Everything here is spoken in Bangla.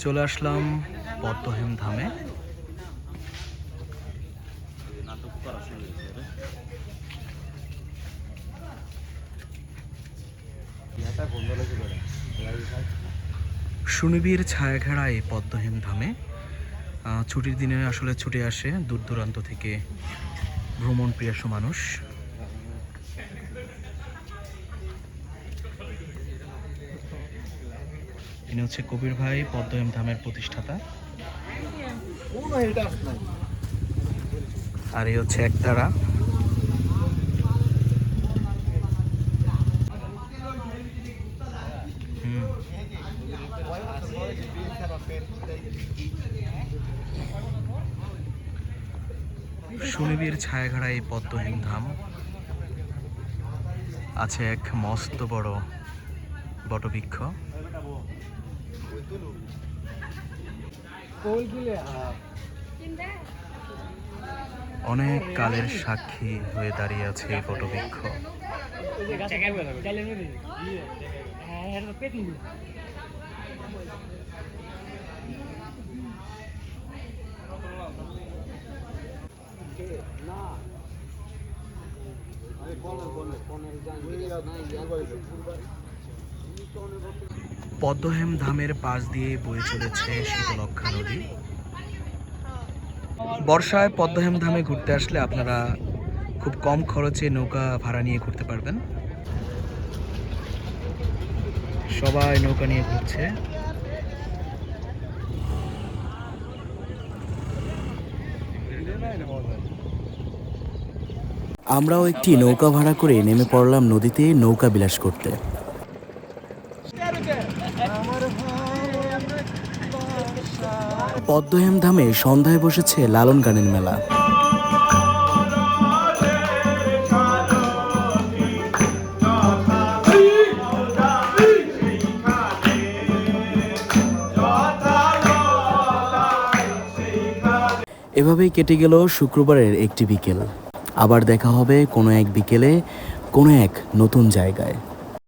চলে আসলাম পদ্মহেম ধামে। সুনিবিড় ছায়াঘেরা এই পদ্মহেম ধামে ছুটির দিনে আসলে ছুটে আসে দূর দূরান্ত থেকে ভ্রমণ প্রিয়াসু মানুষ। ইনি হচ্ছে কবির ভাই, পদ্মহেম ধামের প্রতিষ্ঠাতা। আর এই হচ্ছে একতারা। সুনিবিড় ছায়াঘেরা এই পদ্মহেম ধাম আছে এক মস্ত বড় বটবৃক্ষ। অনেক কালের সাক্ষী হয়ে দাঁড়িয়ে আছে এই বটবৃক্ষ। পদ্মহেম ধামের পাশ দিয়ে বয়ে চলেছে শীতলক্ষ্যা নদী। বর্ষায় পদ্মহেম ধামে ঘুরতে আসলে আপনারা খুব কম খরচে নৌকা ভাড়া নিয়ে ঘুরতে পারবেন। সবাই নৌকা নিয়ে ঘুরছে। আমরাও একটি নৌকা ভাড়া করে নেমে পড়লাম নদীতে নৌকা বিলাস করতে। পদ্মহেম ধামে সন্ধ্যায় বসেছে লালন গানের মেলা। এভাবেই কেটে গেল শুক্রবারের একটি বিকেল। আবার দেখা হবে কোনো এক বিকেলে কোনো এক নতুন জায়গায়।